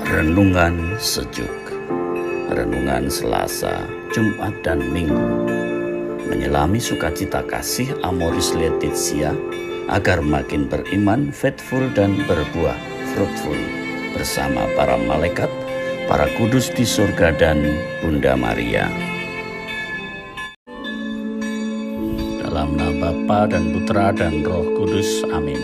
Renungan Sejuk. Renungan Selasa, Jumat dan Minggu. Menyelami sukacita kasih Amoris Laetitia agar makin beriman, faithful dan berbuah, fruitful, bersama para malaikat, para kudus di surga dan Bunda Maria. Dalam nama Bapa dan Putra dan Roh Kudus. Amin.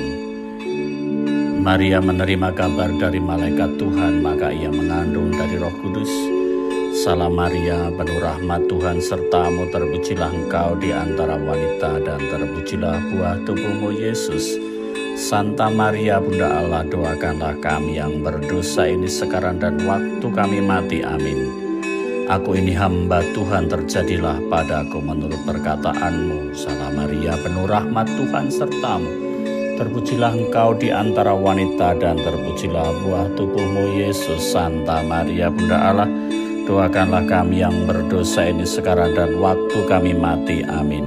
Maria menerima kabar dari malaikat Tuhan, maka ia mengandung dari Roh Kudus. Salam Maria, penuh rahmat Tuhan sertamu, terpujilah engkau di antara wanita dan terpujilah buah tubuhmu Yesus. Santa Maria Bunda Allah, doakanlah kami yang berdosa ini sekarang dan waktu kami mati. Amin. Aku ini hamba Tuhan, terjadilah padaku menurut perkataanmu. Salam Maria, penuh rahmat Tuhan sertamu, terpujilah engkau di antara wanita dan terpujilah buah tubuhmu Yesus. Santa Maria Bunda Allah, doakanlah kami yang berdosa ini sekarang dan waktu kami mati. Amin.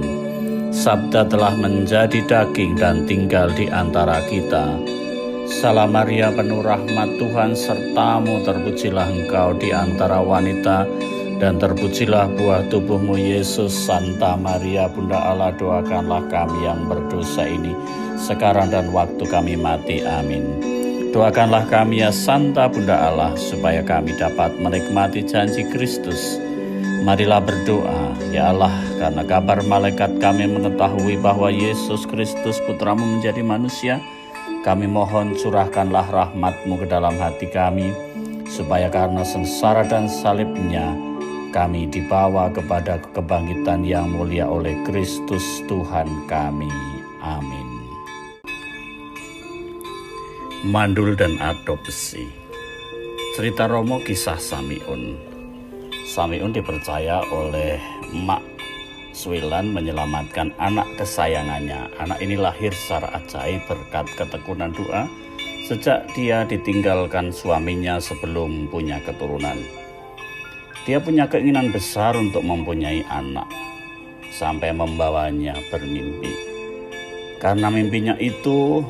Sabda telah menjadi daging dan tinggal di antara kita. Salam Maria, penuh rahmat Tuhan sertamu, terpujilah engkau di antara wanita dan terpujilah buah tubuhmu Yesus. Santa Maria Bunda Allah, doakanlah kami yang berdosa ini sekarang dan waktu kami mati. Amin. Doakanlah kami ya Santa Bunda Allah, supaya kami dapat menikmati janji Kristus. Marilah berdoa. Ya Allah, karena kabar malaikat kami mengetahui bahwa Yesus Kristus Putramu menjadi manusia, kami mohon curahkanlah rahmat-Mu ke dalam hati kami, supaya karena sengsara dan salibnya, kami dibawa kepada kebangkitan yang mulia oleh Kristus Tuhan kami. Amin. Mandul dan adopsi. Cerita Romo kisah Samiun. Samiun dipercaya oleh Mak Swilan menyelamatkan anak kesayangannya. Anak ini lahir secara ajaib berkat ketekunan doa sejak dia ditinggalkan suaminya sebelum punya keturunan. Dia punya keinginan besar untuk mempunyai anak, sampai membawanya bermimpi. Karena mimpinya itu,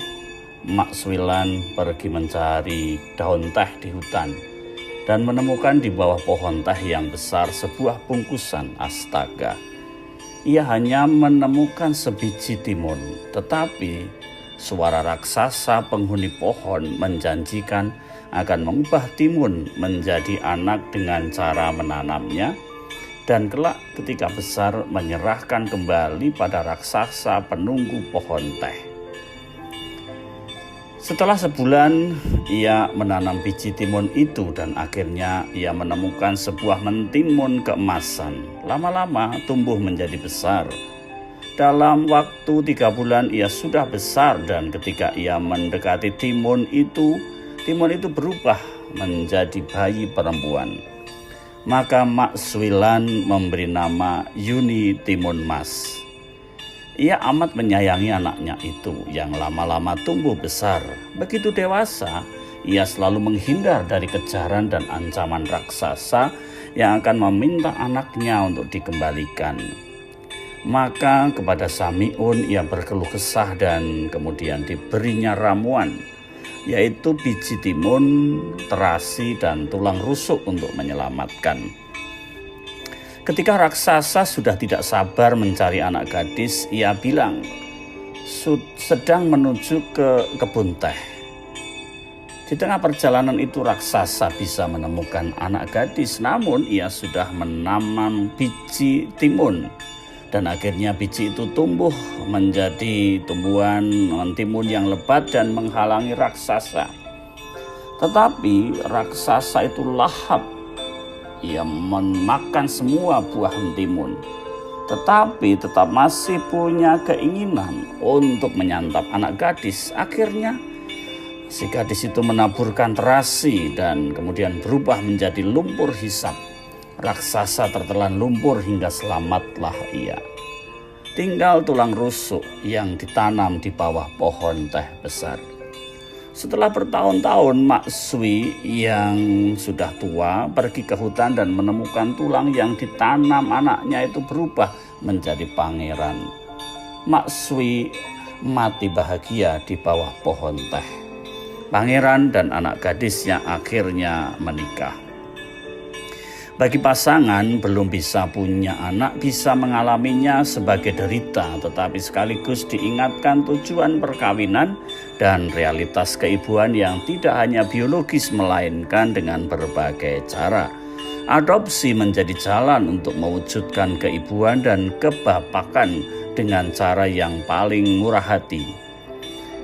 Mak Swilan pergi mencari daun teh di hutan dan menemukan di bawah pohon teh yang besar sebuah bungkusan. Astaga, ia hanya menemukan sebiji timun, tetapi suara raksasa penghuni pohon menjanjikan akan mengubah timun menjadi anak dengan cara menanamnya, dan kelak ketika besar menyerahkan kembali pada raksasa penunggu pohon teh. Setelah sebulan, ia menanam biji timun itu dan akhirnya ia menemukan sebuah mentimun keemasan. Lama-lama tumbuh menjadi besar. Dalam waktu 3 bulan ia sudah besar, dan ketika ia mendekati timun itu berubah menjadi bayi perempuan. Maka Mak Swilan memberi nama Yuni Timun Mas. Ia amat menyayangi anaknya itu yang lama-lama tumbuh besar. Begitu dewasa, ia selalu menghindar dari kejaran dan ancaman raksasa yang akan meminta anaknya untuk dikembalikan. Maka kepada Samiun ia berkeluh kesah dan kemudian diberinya ramuan, yaitu biji timun, terasi, dan tulang rusuk untuk menyelamatkan. Ketika raksasa sudah tidak sabar mencari anak gadis, ia bilang sedang menuju ke kebun teh. Di tengah perjalanan itu raksasa bisa menemukan anak gadis, namun ia sudah menanam biji timun. Dan akhirnya biji itu tumbuh menjadi tumbuhan timun yang lebat dan menghalangi raksasa. Tetapi raksasa itu lahap. Ia memakan semua buah timun, tetapi tetap masih punya keinginan untuk menyantap anak gadis. Akhirnya si gadis itu menaburkan terasi dan kemudian berubah menjadi lumpur hisap. Raksasa tertelan lumpur hingga selamatlah ia. Tinggal tulang rusuk yang ditanam di bawah pohon teh besar. Setelah bertahun-tahun, Mak Swi yang sudah tua pergi ke hutan dan menemukan tulang yang ditanam anaknya itu berubah menjadi pangeran. Mak Swi mati bahagia di bawah pohon teh. pangeran dan anak gadisnya akhirnya menikah. Bagi pasangan belum bisa punya anak bisa mengalaminya sebagai derita, tetapi sekaligus diingatkan tujuan perkawinan dan realitas keibuan yang tidak hanya biologis melainkan dengan berbagai cara. Adopsi menjadi jalan untuk mewujudkan keibuan dan kebapakan dengan cara yang paling murah hati.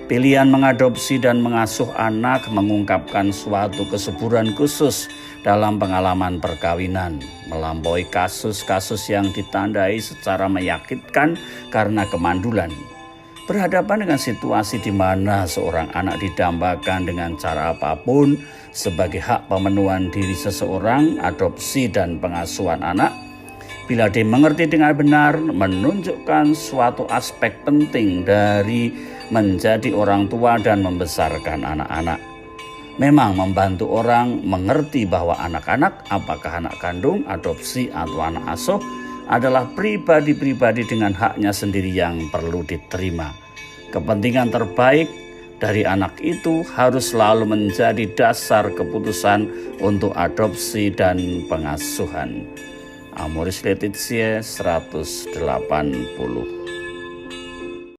Pilihan mengadopsi dan mengasuh anak mengungkapkan suatu kesuburan khusus dalam pengalaman perkawinan, melampaui kasus-kasus yang ditandai secara menyakitkan karena kemandulan. Berhadapan dengan situasi di mana seorang anak didambakan dengan cara apapun sebagai hak pemenuhan diri seseorang, adopsi dan pengasuhan anak, bila dimengerti dengan benar, menunjukkan suatu aspek penting dari menjadi orang tua dan membesarkan anak-anak. Memang membantu orang mengerti bahwa anak-anak, apakah anak kandung, adopsi, atau anak asuh, adalah pribadi-pribadi dengan haknya sendiri yang perlu diterima. Kepentingan terbaik dari anak itu harus selalu menjadi dasar keputusan untuk adopsi dan pengasuhan. Amoris Laetitia 180.